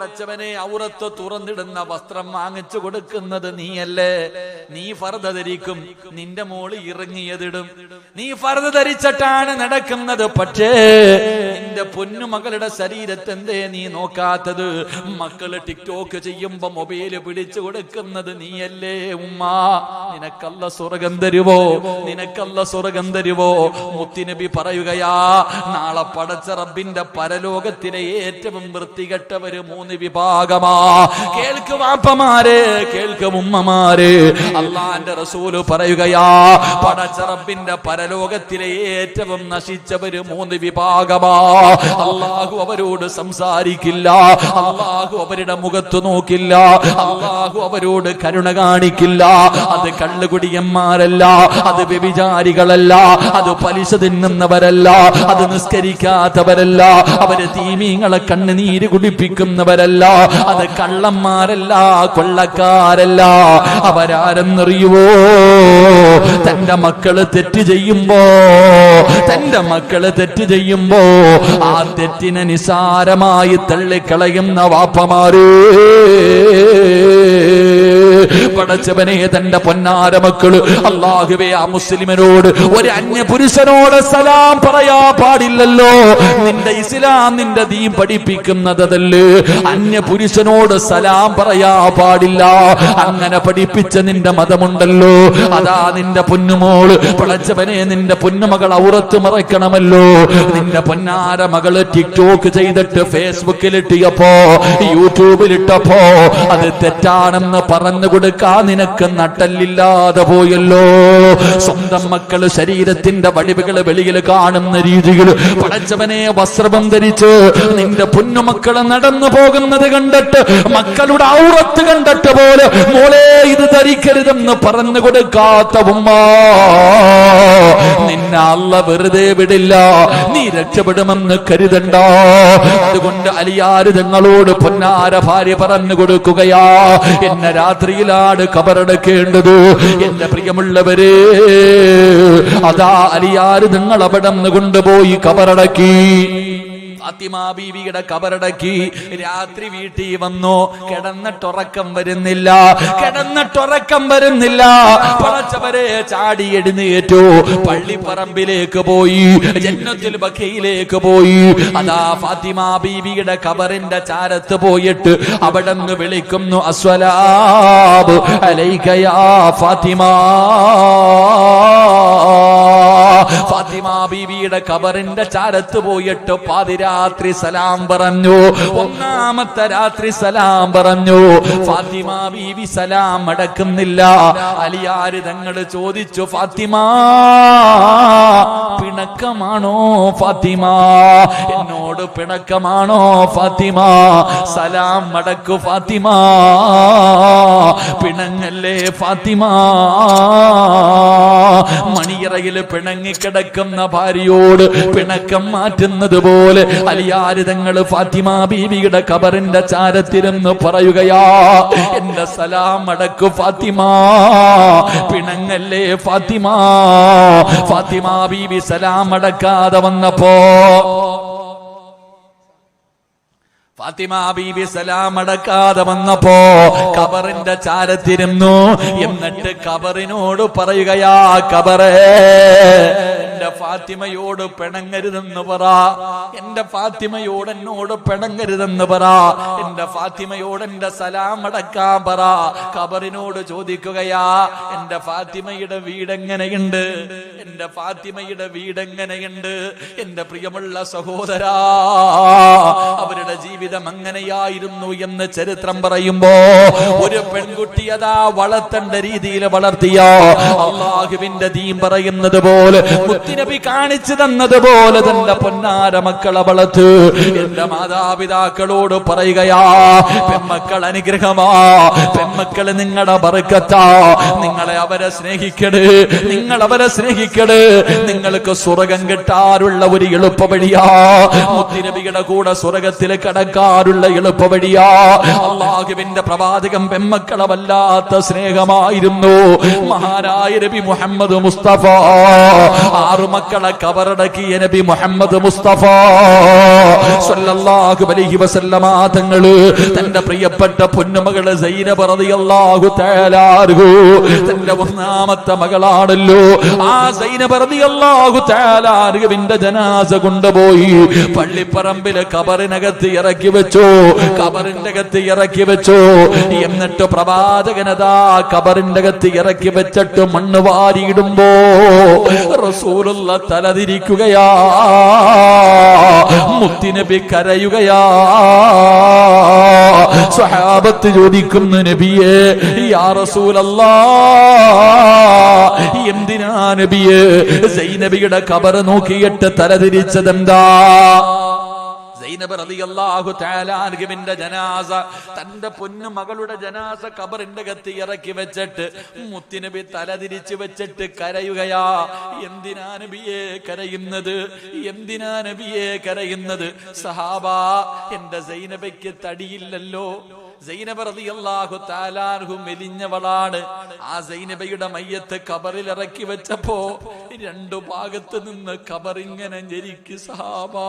പടച്ചവനെ ഔറത്ത് തുറന്നിടുന്ന വസ്ത്രം വാങ്ങിച്ചു കൊടുക്കുന്നത് നീയല്ലേ? നീ ഫർദ ധരിക്കും, നിന്റെ മോള് ഇറങ്ങിയതിടും. നീ ഫർദ ധരിച്ചിട്ടാണ് നടക്കുന്നത്. പക്ഷേ നിന്റെ പൊന്നുമകളുടെ ശരീരത്തെന്തേ നീ നോക്കാത്തത്? മക്കള് ടിക്ടോക്ക് ചെയ്യുമ്പോ മൊബൈല് പിടിച്ചു കൊടുക്കുന്നത് നീയല്ലേ ഉമ്മ? നിനക്കല്ല സ്വർഗം തരുവോ? നിനക്കല്ല സ്വർഗം തരുവോ? മുത്തുനബി പറയുകയാ, നാളെ പടച്ച റബ്ബിന്റെ പരലോകത്തിലെ ഏറ്റവും വൃത്തികെട്ടവര് മൂന്ന് വിഭാഗമാ. കേൾക്ക് വാപ്പമാരെ, കേൾക്ക് ഉമ്മമാരെ, അള്ളാന്റെ റസൂല് പറയുകയാ, പടച്ച റബ്ബിന്റെ പരലോകത്തിലെ ഏറ്റവും നശിച്ചവര് മൂന്ന് വിഭാഗമാ. അള്ളാഹു അവരോട് സംസാരിക്കില്ല, അള്ളാഹു അവരുടെ മുഖത്ത് നോക്കില്ല, അള്ളാഹു അവരോട് കരുണ കാണിക്കില്ല. അത് കള്ളുകുടിയന്മാരല്ല, അത് വ്യഭിചാരികളല്ല, അത് പലിശ തിന്നുന്നവരല്ല, അത് നിസ്കരിക്കാത്തവരല്ല, അവര് തീമീങ്ങളെ കണ്ണുനീര് കുടിപ്പിക്കുന്നവരല്ല, അത് കള്ളന്മാരല്ല, കൊള്ളക്കാരല്ല. അവരാരെന്നറിയുവോ? തന്റെ മക്കള് തെറ്റ് ചെയ്യുമ്പോ, തന്റെ മക്കള് തെറ്റ് ചെയ്യുമ്പോ ആ തെറ്റിനെ നിസാരമായി തള്ളിക്കളയുന്ന വാപ്പമാര്. പടച്ചവനെ, തന്റെ പൊന്നാര മക്കള്, അല്ലാഹുവേ, ആ മുസ്ലിമിനോട് ഒരു അന്യ പുരുഷനോട് സലാം പറയാ പാടില്ലല്ലോ. നിന്റെ ഇസ്ലാം, നിന്റെ ദീൻ പഠിപ്പിക്കുന്നതല്ലേ അന്യ പുരുഷനോട് സലാം പറയാ പാടില്ല. അങ്ങനെ പഠിപ്പിച്ച നിന്റെ മതമുണ്ടല്ലോ, അതാ നിന്റെ പൊന്നുമോള്. പടച്ചവനെ, നിന്റെ പൊന്നുമകൾ ഔറത്ത് മറയ്ക്കണമല്ലോ. നിന്റെ പൊന്നാര മകള് ടിക്ടോക്ക് ചെയ്തിട്ട് ഫേസ്ബുക്കിലിട്ടിയപ്പോ, യൂട്യൂബിലിട്ടപ്പോ അത് തെറ്റാണെന്ന് പറഞ്ഞു കൊടുക്കാൻ നിനക്ക് നട്ടല്ലില്ലാതെ പോയല്ലോ. സ്വന്തം മക്കള് ശരീരത്തിന്റെ വടിവുകള് വെളിയിൽ കാണുന്ന രീതിയിൽ പടച്ചവനെ വസ്ത്രം ധരിച്ച് നിന്റെ പൊന്നുമക്കള് നടന്നു പോകുന്നത് കണ്ടിട്ട്, മക്കളുടെ ഔറത്ത് കണ്ടിട്ട് പോലെ, മോളെ ഇത് ധരിക്കരുതെന്ന് പറഞ്ഞു കൊടുക്കാത്ത ഉമ്മ, നിന്നെ അല്ല വെറുതെ വിടില്ല. നീ രക്ഷപ്പെടുമെന്ന് കരുതണ്ട. അതുകൊണ്ട് അലിയാര് തങ്ങളോട് പൊന്നാര ഭാര്യ പറഞ്ഞു കൊടുക്കുകയാ, എന്നെ രാത്രിയിലാണ് കബറടക്കേണ്ടത്. എന്റെ പ്രിയമുള്ളവരെ, അതാ അലിയാര് നിങ്ങൾ അവിടെ നിന്ന് കൊണ്ടുപോയി കബറടക്കി. ഫാത്തിമ ബീവിയുടെ കബറടക്കി. രാത്രി വീട്ടിൽ വന്നു. കിടന്നിട്ടുറക്കം വരുന്നില്ല, കിടന്നിട്ടുറക്കം വരുന്നില്ല. പടച്ചവരെ, ചാടി എഴുന്നേറ്റു, പള്ളിപ്പറമ്പിലേക്ക് പോയി, ജന്നത്തുൽ ബഖയിലേക്ക് പോയി. അതാ ഫാത്തിമ ബീവിയുടെ കബറിന്റെ ചാരത്ത് പോയിട്ട് അവിടെ നിന്ന് വിളിക്കുന്നു, അസ്സലാമു അലൈക യാ ഫാത്തിമ. ഫാത്തിമ ബീവിയുടെ കബറിന്റെ ചാരത്ത് പോയിട്ട് പാതിരാത്രി സലാം പറഞ്ഞു. ഒന്നാമത്തെ രാത്രി സലാം പറഞ്ഞു. ഫാത്തിമ ബീവി സലാം അടക്കുന്നില്ല. അലിയാര് തങ്ങൾ ചോദിച്ചു, ഫാത്തിമ പിണക്കമാണോ? ഫാത്തിമ എന്നോട് പിണക്കമാണോ? ഫാത്തിമ സലാം അടക്കു. ഫാത്തിമ പിണങ്ങല്ലേ ഫാത്തിമ. മണിയറയിൽ പിണങ്ങിക്കിടക്കുന്ന ഭാര്യയോട് പിണക്കം മാറ്റുന്നത് പോലെ അലിയാര് തങ്ങള് ഫാത്തിമ ബീവിയുടെ കബറിന്റെ ചാരത്തിരുന്ന് പറയുകയാ, എന്റെ സലാം അടക്കു ഫാത്തിമ, പിണങ്ങല്ലേ ഫാത്തിമ. ഫാത്തിമ ബീവി സലാം അടക്കാതെ വന്നപ്പോ, ഫാത്തിമ ബീബി സലാം അടക്കാതെ വന്നപ്പോ കബറിന്റെ ചാരത്തിരുന്നു. എന്നിട്ട് കബറിനോട് പറയുകയാ, കബറേ, എന്റെ ഫാത്തിമയോട് പിണങ്ങരുതെന്ന് പറ, എന്റെ ഫാത്തിമയോട് എന്നോട് പിണങ്ങരുതെന്ന് പറ, എന്റെ ഫാത്തിമയോട് എന്റെ സലാം അടക്കാൻ പറ. കബറിനോട് ചോദിക്കുകയാ, എന്റെ ഫാത്തിമയുടെ വീടെങ്ങനെയുണ്ട്? എന്റെ ഫാത്തിമയുടെ വീടെങ്ങനെയുണ്ട്? എന്റെ പ്രിയമുള്ള സഹോദരാ, അവരുടെ ജീവിതം അങ്ങനെയായിരുന്നു എന്ന് ചരിത്രം പറയുമ്പോ, ഒരു പെൺകുട്ടി അതാ വളർത്തേണ്ട രീതിയിൽ വളർത്തിയ, അല്ലാഹുവിന്റെ ദീൻ പറയുന്നത് പോലെ, മുത്തുനബി കാണിച്ചു തന്നതുപോലെ തന്റെ പൊന്നാര മക്കളെ വളർത്ത്. എന്റെ മാതാപിതാക്കളോട് പറയുകയാ, പെൺമക്കൾ അനുഗ്രഹമാ, പെൺമക്കള് നിങ്ങളുടെ ബർക്കത്താ. നിങ്ങളെ അവരെ സ്നേഹിക്കട്, നിങ്ങൾ അവരെ സ്നേഹിക്കട്. നിങ്ങൾക്ക് സ്വർഗം കിട്ടാനുള്ള ഒരു എളുപ്പവഴിയാ, മുത്തുനബിയുടെ കൂടെ സ്വർഗത്തിൽ കടക്കാറുള്ള എളുപ്പവഴിയാ. അല്ലാഹുവിന്റെ പ്രവാചകൻ പെൺമക്കളെ വല്ലാത്ത സ്നേഹമായിരുന്നു. മഹാനായ നബി മുഹമ്മദ് മുസ്തഫ 6 6 മക്കളെ കബറടക്കിയ നബി മുഹമ്മദ് മുസ്തഫ സല്ലല്ലാഹു അലൈഹി വസല്ലമ തങ്ങള് തന്റെ പ്രിയപ്പെട്ട പൊന്നുമകള് സൈനബ റളിയല്ലാഹു തആല അൻഹു തന്റെ ഒന്നാമത്തെ മകളാണല്ലോ. ആ സൈനബ റളിയല്ലാഹു തആല അൻഹുവിന്റെ ജനാസ കൊണ്ടുപോയി പള്ളിപ്പറമ്പിലെ കബറിനകത്ത് ഇറക്കി വെച്ചു. കബറിന്റെ അകത്ത് ഇറക്കി വെച്ചു. എന്നിട്ട് പ്രവാചകനതാ കബറിന്റെ അകത്ത് ഇറക്കി വെച്ചിട്ട് മണ്ണ് വാരിയിടുമ്പോ റസൂലുള്ള തലതിരിക്കുകയാ, മുത്തുനബി കരയുകയാ. സ്വഹാബത്ത് ചോദിക്കുന്നു, നബിയേ യാ റസൂലല്ലാഹ്, എന്തിനാ നബിയേ സൈനബിയുടെ ഖബർ നോക്കിയിട്ട് തലതിരിച്ചതെന്താ? സൈനബ റളിയല്ലാഹു തആല അൻഹുവിന്റെ ജനാസ, തന്റെ പൊന്നു മകളുടെ ജനാസ ഖബറിന്റെ അകത്ത് ഇറക്കി വെച്ചിട്ട് മുത്തുനബി തലതിരിച്ചു വെച്ചിട്ട് കരയുകയാ. എന്തിനാ നബിയേ കരയുന്നത്? എന്തിനാ നബിയേ കരയുന്നത്? സഹാബാ, എന്റെ സൈനബയ്ക്ക് തടിയില്ലല്ലോ. സൈനബ റളിയല്ലാഹു തആല അൻഹു മെലിഞ്ഞവളാണ്. ആ സൈനബയുടെ മയ്യത്ത് ഖബറിൽ ഇറക്കി വെച്ചപ്പോ 2 ഭാഗത്ത് നിന്ന് ഖബറിങ്ങനെ ഞെരിക്ക്. സഹാബാ,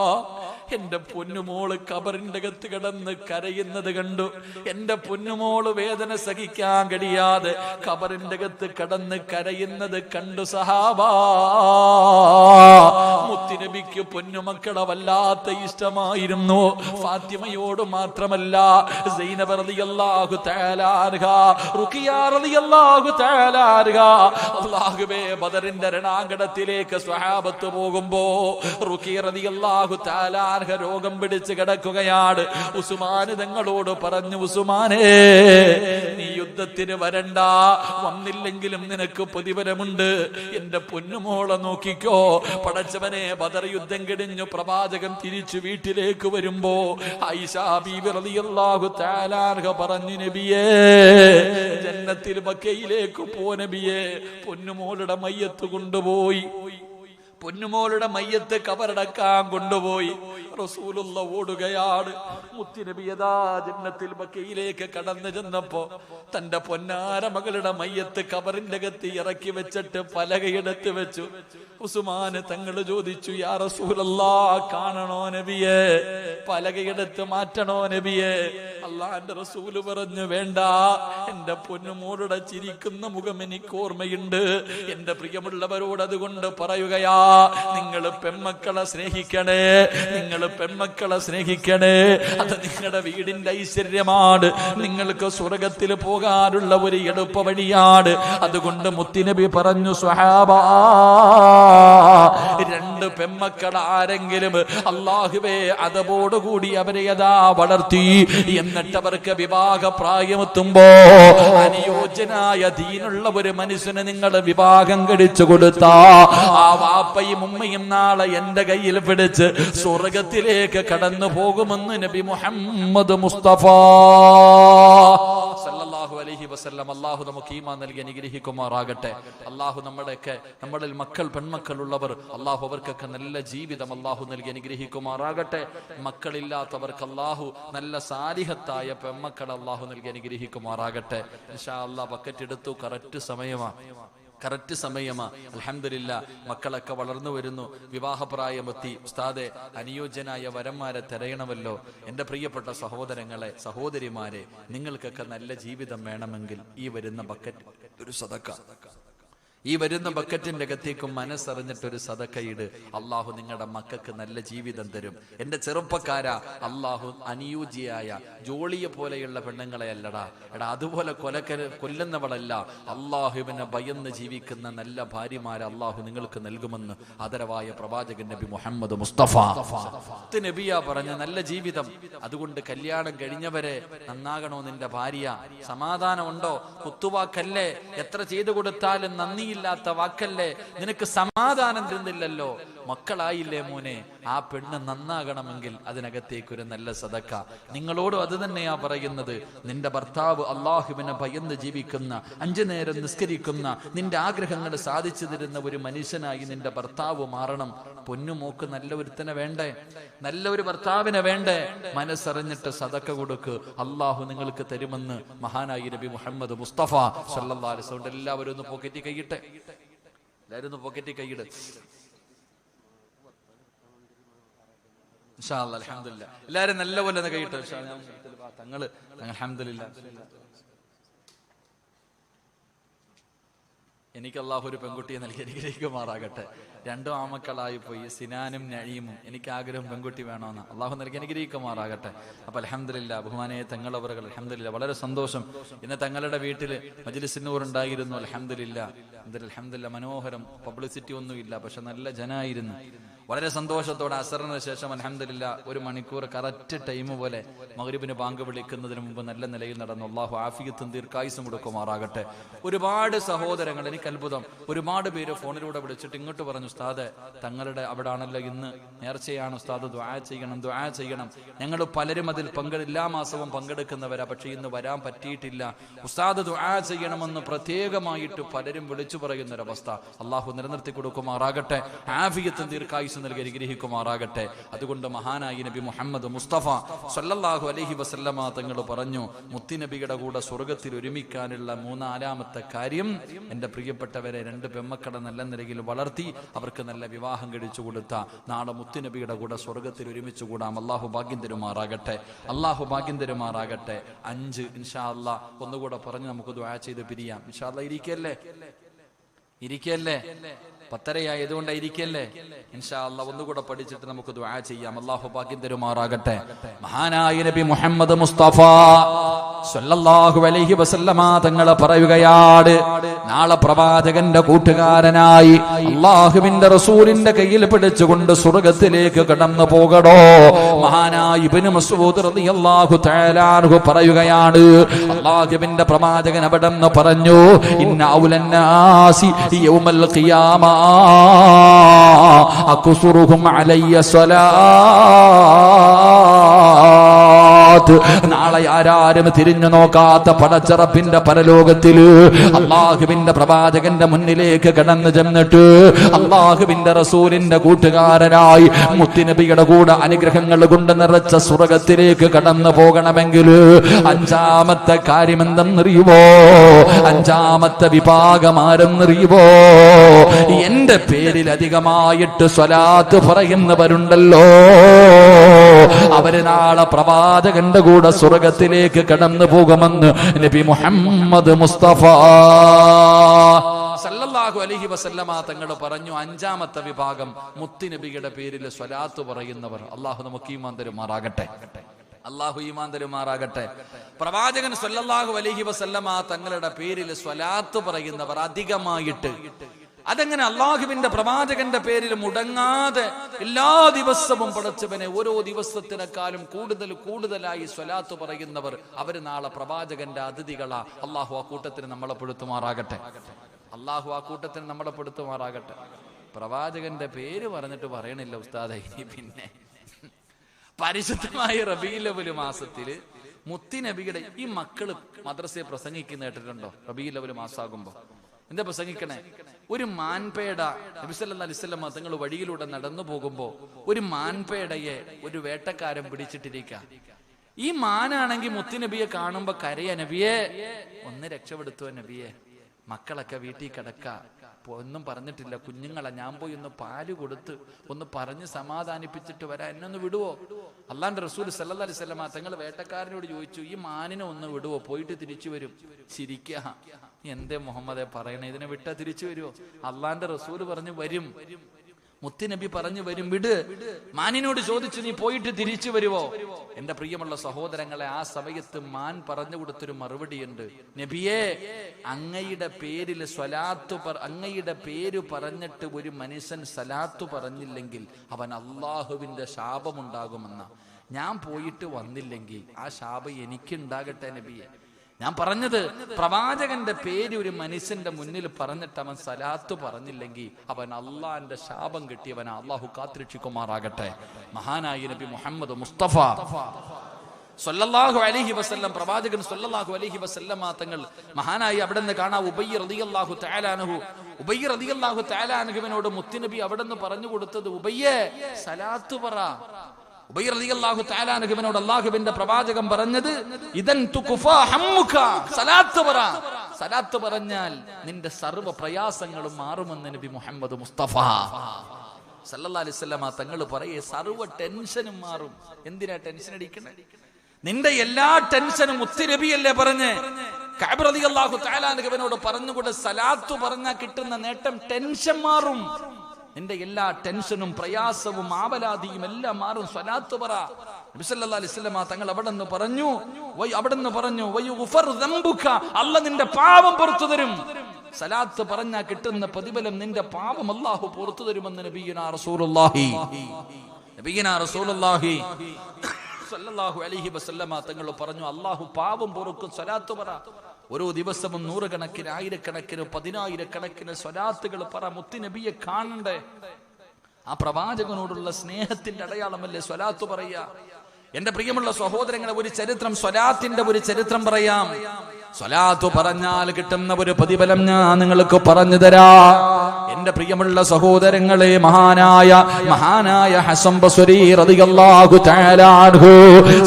എന്റെ പൊന്നുമോള് ഖബറിന്റെ അകത്ത് കിടന്ന് കരയുന്നത് കണ്ടു. എന്റെ പൊന്നുമോള് വേദന സഹിക്കാൻ കഴിയാതെ ഖബറിന്റെ അകത്ത് കിടന്ന് കരയുന്നത് കണ്ടു. സഹാബാ, മുത്തുനബിക്ക് പൊന്നുമക്കളെ വല്ലാത്ത ഇഷ്ടമായിരുന്നു. ഫാത്തിമയോട് മാത്രമല്ല, സൈനബ റളിയല്ലാഹു തആല അൻഹാ, റുഖിയ റളിയല്ലാഹു തആല അൻഹാ, അല്ലാഹുവേ ബദറിന്റെ രണാങ്കണത്തിലേക്ക് സ്വഹാബത്ത് പോകുമ്പോ റുഖിയ റളിയല്ലാഹു തആല അൻഹ രോഗം പിടിച്ച് കിടക്കുകയാണ്. ഉസ്മാന് തങ്ങളോട് പറഞ്ഞു, ഉസ്മാനേ നീ യുദ്ധത്തിന് വരണ്ട, വന്നില്ലെങ്കിലും നിനക്ക് പ്രതിഫലമുണ്ട്. എന്റെ പൊന്നുമോളെ നോക്കിക്കോ. പടച്ചവനെ, ബദർ യുദ്ധം കഴിഞ്ഞു പ്രവാചകൻ തിരിച്ചു വീട്ടിലേക്ക് വരുമ്പോ ആയിഷ ബീബി റളിയല്ലാഹു തആല അൻഹ പറഞ്ഞു, നബിയേ ജന്നത്തിൽ ബക്കയിലേക്ക് പോ നബിയേ. പൊന്നുമോളുടെ മയ്യത്ത് കൊണ്ടുപോയി. പൊന്നുമോളുടെ മയ്യത്ത് കബറടക്കാൻ കൊണ്ടുപോയി. റസൂലുള്ള ഓടുകയാണ്. മുത്തുനബിയതാ ജന്നത്തിൽ ബക്കയിലേക്ക് കടന്നു ചെന്നപ്പോ തന്റെ പൊന്നാര മകളുടെ മയ്യത്ത് കബറിന്റെ അകത്ത് ഇറക്കി വെച്ചിട്ട് പലകയെടുത്ത് വെച്ചു. ഉസ്മാന് തങ്ങള് ചോദിച്ചു, യാ റസൂലല്ലാഹ്, കാണണോ നബിയേ? പലകയെടുത്ത് മാറ്റണോ നബിയേ? അള്ളാന്റെ റസൂല് പറഞ്ഞു, വേണ്ട, എന്റെ പൊന്നുമോളുടെ ചിരിക്കുന്ന മുഖം എനിക്ക് ഓർമ്മയുണ്ട്. എന്റെ പ്രിയമുള്ളവരോട് അതുകൊണ്ട് പറയുകയാ, നിങ്ങൾ പെൺമക്കളെ സ്നേഹിക്കണേ, നിങ്ങൾ പെൺമക്കളെ സ്നേഹിക്കണേ. അത് നിങ്ങളുടെ വീടിന്റെ ഐശ്വര്യമാണ്. നിങ്ങൾക്ക് സ്വർഗത്തിൽ പോകാനുള്ള ഒരു എളുപ്പ വഴിയാണ്. അതുകൊണ്ട് മുത്തുനബി പറഞ്ഞു, സ്വഹാബാ, 2 പെൺമക്കൾ ആരെങ്കിലും അല്ലാഹുവേ അതബോടുകൂടി അവരെ യഥാ വളർത്തി, എന്നിട്ട് അവർക്ക് വിവാഹ പ്രായമെത്തുമ്പോ അനുയോജ്യനായ ദീനുള്ള ഒരു മനുഷ്യന് നിങ്ങൾ വിവാഹം കഴിച്ചു കൊടുത്താ ആ വാപ്പയും ഉമ്മയും നാളെ എന്റെ കയ്യിൽ പിടിച്ച് സ്വർഗത്തിലേക്ക് കടന്നു പോകുമെന്ന് നബി മുഹമ്മദ് മുസ്തഫ സല്ലല്ലാഹു അലൈഹി വസല്ലം. അല്ലാഹു നമുക്ക് ഈമാൻ നൽകി അനുഗ്രഹിക്കുമാറാകട്ടെ. അല്ലാഹു നമ്മളിൽ മക്കൾ പെൺമക്കൾ ഉള്ളവർ അല്ലാഹു അവർക്കൊക്കെ നല്ല ജീവിതം അല്ലാഹു നൽകി അനുഗ്രഹിക്കുമാറാകട്ടെ. മക്കളില്ലാത്തവർക്ക് അല്ലാഹു നല്ല സാലിഹത്തായ പെൺമക്കൾ അല്ലാഹു നൽകി അനുഗ്രഹിക്കുമാറാകട്ടെ. ഇൻഷാ അല്ലാഹ് ബക്കറ്റ് എടുത്തു. കറക്റ്റ് സമയമാ. അൽഹംദുലില്ലാഹ്, മക്കളൊക്കെ വളർന്നു വരുന്നു, വിവാഹപ്രായമെത്തി. ഉസ്താദെ, അനുയോജ്യനായ വരന്മാരെ തിരയണമല്ലോ. എൻ്റെ പ്രിയപ്പെട്ട സഹോദരങ്ങളെ, സഹോദരിമാരെ, നിങ്ങൾക്കൊക്കെ നല്ല ജീവിതം വേണമെങ്കിൽ ഈ വരുന്ന ബക്കറ്റ് ഒരു സദക്ക, ഈ വരുന്ന ബക്കറ്റിന്റെ അകത്തേക്കും മനസ്സറിഞ്ഞിട്ടൊരു സദക്കയിട്. അള്ളാഹു നിങ്ങളുടെ മക്കൾക്ക് നല്ല ജീവിതം തരും. എന്റെ ചെറുപ്പക്കാരാ, അള്ളാഹു അനുയോജ്യയായ ജോളിയെ പോലെയുള്ള പെണ്ണുങ്ങളെ അല്ലടാ എടാ, അതുപോലെ കൊല്ലുന്നവളല്ല, അള്ളാഹുവിനെ ഭയന്ന് ജീവിക്കുന്ന നല്ല ഭാര്യമാരെ അള്ളാഹു നിങ്ങൾക്ക് നൽകുമെന്ന് ആദരവായ പ്രവാചകൻ നബി മുഹമ്മദ് മുസ്തഫ നബിയാ പറഞ്ഞ നല്ല ജീവിതം. അതുകൊണ്ട് കല്യാണം കഴിഞ്ഞവരെ നന്നാകണോ നിന്റെ ഭാര്യ? സമാധാനമുണ്ടോ? കുത്തുവാക്കല്ലേ? എത്ര ചെയ്തു കൊടുത്താലും നന്ദി ഇല്ലാത്ത വാക്കല്ലേ? നിനക്ക് സമാധാനം തരുന്നില്ലല്ലോ. മക്കളായില്ലേ മോനെ? ആ പെണ്ണ് നന്നാകണമെങ്കിൽ അതിനകത്തേക്കൊരു നല്ല സദക്ക. നിങ്ങളോടും അത് തന്നെയാ പറയുന്നത്. നിന്റെ ഭർത്താവ് അള്ളാഹുവിനെ ഭയന്ന് ജീവിക്കുന്ന, 5 നേരം നിസ്കരിക്കുന്ന, നിന്റെ ആഗ്രഹങ്ങൾ സാധിച്ചു തരുന്ന ഒരു മനുഷ്യനായി നിന്റെ ഭർത്താവ് മാറണം. പൊന്നുമോക്ക് നല്ല ഒരുത്തനെ വേണ്ടേ? നല്ലൊരു ഭർത്താവിനെ വേണ്ടേ? മനസ്സറിഞ്ഞിട്ട് സദക്ക കൊടുക്ക്, അള്ളാഹു നിങ്ങൾക്ക് തരുമെന്ന് മഹാനായി നബി മുഹമ്മദ് മുസ്തഫ സല്ലല്ലാഹു അലൈഹി വസല്ലം. എല്ലാവരും ഒന്ന് പോക്കറ്റി കൈയിട്ടെ, എല്ലാവരും ഒന്ന് പോക്കറ്റി കൈയിട്. ഇൻഷാ അല്ലാഹ്. അൽഹംദുലില്ലാ. എല്ലാവരും നല്ലപോലെ കൈയിട്ട് തങ്ങള് അൽഹംദുലില്ലാ. എനിക്ക് അള്ളാഹു ഒരു പെൺകുട്ടിയെ നൽകി അനുഗ്രഹിക്കുമാറാകട്ടെ. 2 ആമക്കളായി പോയി, സിനാനും നഈമും. എനിക്ക് ആഗ്രഹം പെൺകുട്ടി വേണമെന്ന്. അള്ളാഹു നൽകി അനുഗ്രഹിക്കുമാറാകട്ടെ. അപ്പൊ അൽഹംദുലില്ലാ, ബഹുമാനീയ തങ്ങളവറുകൾ അൽഹംദുലില്ലാ, വളരെ സന്തോഷം. ഇന്ന് തങ്ങളുടെ വീട്ടിൽ മജ്ലിസ് നൂർ ഉണ്ടായിരുന്നു. അൽഹംദുലില്ലാ, അൽഹംദുലില്ലാ, മനോഹരം. പബ്ലിസിറ്റി ഒന്നുമില്ല, പക്ഷെ നല്ല ജനായിരുന്നു. വളരെ സന്തോഷത്തോടെ അസറിന് ശേഷം അൽഹംദുലില്ലാ 1 മണിക്കൂർ കറക്റ്റ് ടൈം പോലെ മഗ്രിബിന് ബാങ്ക് വിളിക്കുന്നതിന് മുമ്പ് നല്ല നിലയിൽ നടന്നു. അള്ളാഹു ആഫിയത്തും ദീർഘായുസ്സും കൊടുക്കുമാറാകട്ടെ. ഒരുപാട് സഹോദരങ്ങൾ, എനിക്ക് അത്ഭുതം, ഒരുപാട് പേര് ഫോണിലൂടെ വിളിച്ചിട്ട് ഇങ്ങോട്ട് പറഞ്ഞു, ഉസ്താദ് തങ്ങളുടെ അവിടെ ആണല്ലോ ഇന്ന് നേർച്ചയാണ് ഉസ്താദ്, ദുആ ചെയ്യണം, ദുആ ചെയ്യണം. ഞങ്ങൾ പലരും അതിൽ എല്ലാ മാസവും പങ്കെടുക്കുന്നവരാ, പക്ഷെ ഇന്ന് വരാൻ പറ്റിയിട്ടില്ല, ഉസ്താദ് ദുആ ചെയ്യണമെന്ന് പ്രത്യേകമായിട്ട് പലരും വിളിച്ചു പറയുന്നൊരവസ്ഥ. അള്ളാഹു നിലനിർത്തി കൊടുക്കുമാറാകട്ടെ, ആഫിയത്തും ദീർഘായുസ്സും നൽകി അനുഗ്രഹിക്കുമാറാകട്ടെ. അതുകൊണ്ട് മഹാനായി നബി മുഹമ്മദ് മുസ്തഫ സല്ലല്ലാഹു അലൈഹി വസല്ലമ തങ്ങൾ പറഞ്ഞു, മുത്തുനബിയുടെ കൂടെ സ്വർഗത്തിൽ ഒരുമിക്കാനുള്ള 3-ാമത്തെ കാര്യം, എന്റെ പ്രിയപ്പെട്ടവരെ 2 പെമ്മക്കളെ നല്ല നിലയിൽ വളർത്തി അവർക്ക് നല്ല വിവാഹം കഴിച്ചു കൊടുത്ത നാളെ മുത്തുനബിയുടെ കൂടെ സ്വർഗത്തിൽ ഒരുമിച്ച് കൂടാം. അള്ളാഹു ഭാഗ്യം തരുമാറാകട്ടെ, അള്ളാഹു ഭാഗ്യം തരുമാറാകട്ടെ. 5 ഇൻഷാ അല്ലാഹ് ഒന്നുകൂടെ പറഞ്ഞ് നമുക്ക് ദുആ ചെയ്ത് പിരിയാം. ഇൻഷാ അല്ലാഹ് ഇരിക്കല്ലേ 10:30 ആയതുകൊണ്ട് ഇരിക്കല്ലേ. ഇൻഷാ അല്ലാഹ് ഒന്നുകൂടെ പഠിച്ചിട്ട് നമുക്ക് ദുആ ചെയ്യാം. അല്ലാഹു ഭാഗ്യം തരുമാറാകട്ടെ. മഹാനായ നബി മുഹമ്മദ് മുസ്തഫ സല്ലല്ലാഹു അലൈഹി വസല്ലമ തങ്ങൾ പറയുകയാണ്, നാളെ പ്രവാചകന്റെ കൂട്ടുകാരനായി അല്ലാഹുവിന്റെ റസൂലിന്റെ കയ്യിൽ പിടിച്ചുകൊണ്ട് സ്വർഗ്ഗത്തിലേക്ക് കടന്നു പോകടോ. മഹാനായ ഇബ്നു മസ്ഊദ് റളിയല്ലാഹു തആല അൻഹു പറയുകയാണ്, അല്ലാഹുവിന്റെ പ്രവാചകൻ അവിടെന്ന് പറഞ്ഞു, ഇന്ന ഔലന്നാസി യൗമൽ ഖിയാമ അക്സുറുഹും അലയ്യ സ്വലാത്ത്. നാളെ ആരാരും തിരിഞ്ഞു നോക്കാത്ത പടച്ചറപ്പിന്റെ പരലോകത്തില് അള്ളാഹുവിന്റെ പ്രവാചകന്റെ മുന്നിലേക്ക് കടന്നു ചെന്നിട്ട് അള്ളാഹുവിന്റെ റസൂലിന്റെ കൂട്ടുകാരനായി മുത്തുനബിയുടെ കൂടെ അനുഗ്രഹങ്ങൾ കൊണ്ട് നിറച്ച സ്വർഗ്ഗത്തിലേക്ക് കടന്നു പോകണമെങ്കിൽ 5-ാമത്തെ കാര്യം എന്തെന്നറിയുമോ? 5-ാമത്തെ വിഭാഗം ആരെന്നറിയുമോ? എന്റെ പേരിൽ അധികമായിട്ട് സ്വലാത്ത് പറയുന്നവരുണ്ടല്ലോ, അവര് നാളെ പ്രവാചകന്റെ കൂടെ സ്വർഗ്ഗത്തിലേക്ക് കടന്നു പോകുമെന്ന് നബി മുഹമ്മദ് മുസ്തഫ സല്ലല്ലാഹു അലൈഹി വസല്ലമ തങ്ങൾ പറഞ്ഞു. 5-ാമത്തെ വിഭാഗം മുത്തുനബിയുടെ പേരിൽ സ്വലാത്ത് പറയുന്നവർ. അള്ളാഹു നമുക്ക് ഈമാൻ തരുമാറാകട്ടെ, അള്ളാഹു ഈമാൻ തരുമാറാകട്ടെ. പ്രവാചകൻ സല്ലല്ലാഹു അലൈഹി വസല്ലമ തങ്ങളുടെ പേരിൽ സ്വലാത്ത് പറയുന്നവർ അധികമായിട്ട്, അതെങ്ങനെ? അള്ളാഹുവിന്റെ പ്രവാചകന്റെ പേരിൽ മുടങ്ങാതെ എല്ലാ ദിവസവും പടച്ചവനെ ഓരോ ദിവസത്തിനേക്കാളും കൂടുതലായി സ്വലാത്ത് പറയുന്നവർ, അവര് നാളെ പ്രവാചകന്റെ അതിഥികളാ. അള്ളാഹു ആ കൂട്ടത്തിന് നമ്മളെ പെടുത്തുമാറാകട്ടെ, അള്ളാഹു ആ കൂട്ടത്തിന് നമ്മളെ പെടുത്തുമാറാകട്ടെ. പ്രവാചകന്റെ പേര് പറഞ്ഞിട്ട് പറയണില്ല ഉസ്താദേ. പിന്നെ പരിശുദ്ധമായ റബീഉൽ അവ്വൽ മാസത്തില് മുത്തുനബിയുടെ ഈ മക്കള് മദ്രസയെ പ്രസംഗിക്കുന്ന കേട്ടിട്ടുണ്ടോ? റബീഉൽ അവ്വൽ മാസാകുമ്പോ എന്താ പ്രസംഗിക്കണേ? ഒരു മാൻപേട നബി സല്ലല്ലാഹു അലൈഹി വസല്ലം തങ്ങൾ വഴിയിലൂടെ നടന്നു പോകുമ്പോ ഒരു മാൻപേടയെ ഒരു വേട്ടക്കാരൻ പിടിച്ചിട്ടിരിക്കുക. ഈ മാനാണെങ്കിൽ മുത്തുനബിയെ കാണുമ്പോ കരയ, നബിയെ ഒന്ന് രക്ഷപ്പെടുത്തുവോ നബിയെ, മക്കളൊക്കെ വീട്ടിൽ കിടക്ക, ഒന്നും പറഞ്ഞിട്ടില്ല, കുഞ്ഞുങ്ങളെ ഞാൻ പോയി ഒന്ന് പാല് കൊടുത്ത് ഒന്ന് പറഞ്ഞ് സമാധാനിപ്പിച്ചിട്ട് വരാൻ, എന്നൊന്ന് വിടുവോ? അള്ളാന്റെ റസൂൽ സല്ലല്ലാഹു അലൈഹി വസല്ലം തങ്ങൾ വേട്ടക്കാരനോട് ചോദിച്ചു, ഈ മാനിനെ ഒന്ന് വിടുവോ, പോയിട്ട് തിരിച്ചു വരും. ചിരിക്ക, എന്തേ മുഹമ്മദെ പറയണേ, ഇതിനെ വിട്ടാ തിരിച്ചു വരുവോ? അള്ളാന്റെ റസൂൽ പറഞ്ഞു വരും. മുത്തുനബി പറഞ്ഞു വരും, വിട്. മാനിനോട് ചോദിച്ചു, നീ പോയിട്ട് തിരിച്ചു വരുവോ? എന്റെ പ്രിയമുള്ള സഹോദരങ്ങളെ, ആ സമയത്ത് മാൻ പറഞ്ഞു കൊടുത്തൊരു മറുപടിയുണ്ട്, നബിയെ അങ്ങയുടെ പേരിൽ അങ്ങയുടെ പേര് പറഞ്ഞിട്ട് ഒരു മനുഷ്യൻ സലാത്ത് പറഞ്ഞില്ലെങ്കിൽ അവൻ അള്ളാഹുവിന്റെ ശാപമുണ്ടാകുമെന്ന. ഞാൻ പോയിട്ട് വന്നില്ലെങ്കിൽ ആ ശാപം എനിക്കുണ്ടാകട്ടെ നബിയെ. ഞാൻ പറഞ്ഞത്, പ്രവാചകന്റെ പേര് ഒരു മനുഷ്യന്റെ മുന്നിൽ പറഞ്ഞിട്ട് അവൻ സലാത്ത് പറഞ്ഞില്ലെങ്കിൽ അവൻ അള്ളാന്റെ ശാപം കിട്ടിയവനാ. അള്ളാഹു കാത്തിരക്ഷിക്കുമാറാകട്ടെ. മഹാനായ നബി മുഹമ്മദ് മുസ്തഫ സല്ലല്ലാഹു അലൈഹി വസല്ലം, പ്രവാചകൻ സല്ലല്ലാഹു അലൈഹി വസല്ലമ തങ്ങൾ മഹാനായി അവിടെ നിന്ന് കാണാം ഉബയ്യ് റളിയല്ലാഹു തആല അൻഹുവിനോട് മുത്തുനബി അവിടെ നിന്ന് പറഞ്ഞു കൊടുത്തത്, ഉബയ്യേ സലാത്ത് പറ. ഉബയ്യ് റളിയല്ലാഹു തആല അൻഹുവിനോട് അല്ലാഹുവിന്റെ പ്രവാചകൻ പറഞ്ഞത്, ഇദൻ തുഖഫാ ഹമ്മുക, സലാത്ത് പറ. സലാത്ത് പറഞ്ഞാൽ നിന്റെ സർവ്വ പ്രയാസങ്ങളും മാറുമെന്ന് നബി മുഹമ്മദ് മുസ്തഫ സല്ലല്ലാഹു അലൈഹി വസല്ലമ തങ്ങൾ പറയേ സർവ്വ ടെൻഷനും മാറും. എന്തിനാ ടെൻഷൻ അടിക്കണേ? നിന്റെ എല്ലാ ടെൻഷനും മുത്തുനബിയല്ലേ പറഞ്ഞ് കഅബ് റളിയല്ലാഹു തആല അൻഹുവിനോട് പറഞ്ഞുകൊണ്ട് സലാത്ത് പറഞ്ഞാൽ കിട്ടുന്ന നേട്ടം ടെൻഷൻ മാറും. നിന്റെ എല്ലാ ടെൻഷനും പ്രയാസവും ആവലാതിയും എല്ലാം മാറും. സ്വലാത്ത് പറ. നബി സല്ലല്ലാഹു അലൈഹി വസല്ലമ തങ്ങൾ അവിടെന്ന് പറഞ്ഞു വയുഗ്ഫർ ദംബുക, അല്ലാഹ് നിന്റെ പാപം പുറത്തു തരും. സലാത്ത് പറഞ്ഞാൽ കിട്ടുന്ന പ്രതിഫലം നിന്റെ പാപം അല്ലാഹു പുറത്തു തരുമെന്ന് നബിയുനാ റസൂലുള്ളാഹി സല്ലല്ലാഹു അലൈഹി വസല്ലമ തങ്ങൾ പറഞ്ഞു. അല്ലാഹു പാപം പൊറുക്കും. സ്വലാത്ത് പറ. ഓരോ ദിവസവും നൂറുകണക്കിന്, ആയിരക്കണക്കിന്, പതിനായിരക്കണക്കിന് സ്വലാത്തുകൾ പറ. മുത്തുനബിയെ കാണണ്ടേ? ആ പ്രവാചകനോടുള്ള സ്നേഹത്തിന്റെ അടയാളമല്ലേ സ്വലാത്ത് പറയാ? എന്റെ പ്രിയമുള്ള സഹോദരങ്ങളെ, ഒരു ചരിത്രം, സ്വലാത്തിന്റെ ഒരു ചരിത്രം പറയാം. സ്വലാത്ത് പറഞ്ഞാൽ കിട്ടുന്ന ഒരു പ്രതിഫലം ഞാൻ നിങ്ങൾക്ക് പറഞ്ഞു തരാ. എന്റെ പ്രിയമുള്ള സഹോദരങ്ങളെ, മഹാനായ ഹസൻ ബസ്രി റളിയല്ലാഹു തആല അൻഹു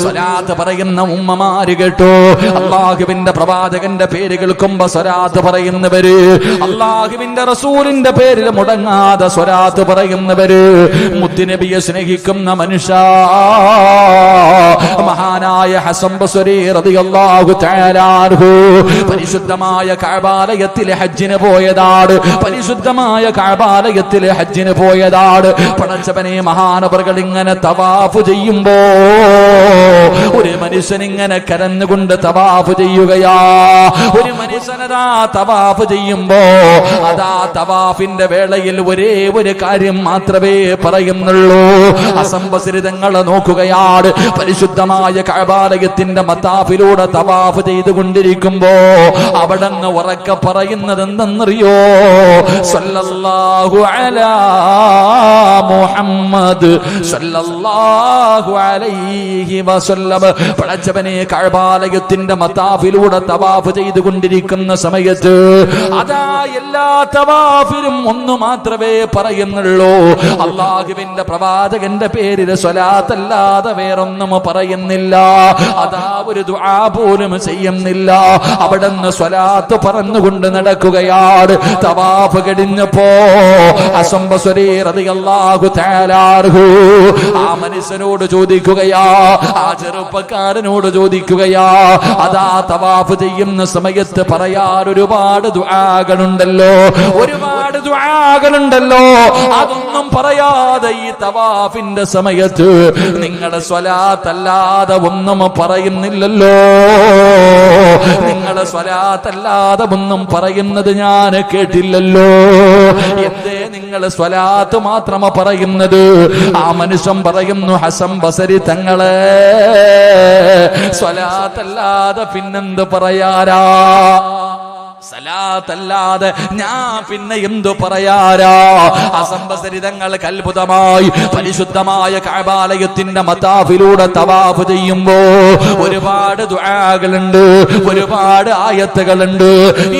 സ്വലാത്ത് പറയുന്ന ഉമ്മമാര് കേട്ടോ. അല്ലാഹുവിന്റെ പ്രവാചകന്റെ പേര് കേൾക്കുമ്പോ സ്വലാത്ത് പറയുന്നവര്, അല്ലാഹുവിന്റെ റസൂലിന്റെ പേരിൽ മുടങ്ങാതെ സ്വലാത്ത് പറയുന്നവര്, മുത്തുനബിയെ സ്നേഹിക്കുന്ന മനുഷ്യ. മഹാനായ ഹസൻ ബസ്രി റളിയല്ലാഹു തആല അൻഹു പരിശുദ്ധമായ കഅബാലയത്തിലെ ഹജ്ജിന് പോയതാണ്. പരിശുദ്ധമായ കഅബാലയത്തിലെ ഹജ്ജിന് പോയതാണ്. പടച്ചവനെ, മഹാനവറുകൾ ഇങ്ങനെ തവാഫ് ചെയ്യുമ്പോ ഒരു മനുഷ്യൻ ഇങ്ങനെ കരഞ്ഞുകൊണ്ട് തവാഫ് ചെയ്യുകയാ. ഒരു മനുഷ്യനതാ തവാഫ് ചെയ്യുമ്പോ അതാ തവാഫിന്റെ വേളയിൽ ഒരേ ഒരു കാര്യം മാത്രമേ പറയുന്നുള്ളൂ. അസംബസിരിതങ്ങളെ നോക്കുകയാണ്. പരിശുദ്ധമായ കഅബാലയത്തിന്റെ മത്താഫിലൂടെ തവാഫ് ചെയ്തുകൊണ്ടിരിക്കുമ്പോ അവിടെന്ന് ഉറക്കെ പറയുന്നത് എന്തെന്നറിയോ? സല്ലല്ലാഹു അലാ മുഹമ്മദ് സല്ലല്ലാഹു അലൈഹി വസല്ലം. പടച്ചവനെ, കഅബാലയത്തിന്റെ മത്താഫിലൂടെ തവാഫ് ചെയ്തുകൊണ്ടിരിക്കുന്ന സമയത്ത് അതാ എല്ലാ തവാഫിലും ഒന്ന് മാത്രമേ പറയുന്നുള്ളൂ. അല്ലാഹുവിന്റെ പ്രവാചകന്റെ പേരിൽ സ്വലാത്തല്ലാതെ വേറൊന്നും പറയുന്നില്ല. അതാ ഒരു ദുആ പോലും ചെയ്യുന്നില്ല. അവിടുന്ന് സ്വലാത്ത് പറഞ്ഞുകൊണ്ട് നടക്കുകയാണ്. തവാഫ് കഴിഞ്ഞപ്പോ ഹസൻ ബസ്രി റളിയല്ലാഹു തആല അൻഹു ആ മനുഷ്യനോട് ചോദിക്കുകയാ, ആ ചെറുപ്പക്കാരനോട് ചോദിക്കുകയാ, അതാ തവാഫ് ചെയ്യുന്ന സമയത്ത് പറയാൻ ഒരുപാട് ദുആകളുണ്ടല്ലോ, ഒരുപാട് ദുആകളുണ്ടല്ലോ, അതൊന്നും പറയാതെ ഈ തവാഫിന്റെ സമയത്ത് നിങ്ങളുടെ സ്വലാത്തല്ലാതെ ഒന്നും പറയുന്നില്ലല്ലോ. നിങ്ങളുടെ സ്വലാത്തല്ലാതെ ഒന്നും പറയുന്നത് ഞാൻ കേട്ടില്ലല്ലോ. എന്തേ നിങ്ങൾ സ്വലാത്ത് മാത്രം പറയുന്നത്? ആ മനുഷ്യൻ പറയുന്നു, ഹസൻ ബസ്രി തങ്ങളെ, സ്വലാത്തല്ലാതെ പിന്നെന്ത് പറയാരാ? സലാത്തല്ലാതെ ഞാൻ പിന്നെ എന്തു പറയാരാ? അസംബസരിതങ്ങൾ അത്ഭുതമായി പരിശുദ്ധമായ കഅബാലയത്തിന്റെ മത്താഫിലൂടെ തവാഫ് ചെയ്യുമ്പോ ഒരുപാട് ദുആകളുണ്ട്, ഒരുപാട് ആയത്തുകളുണ്ട്.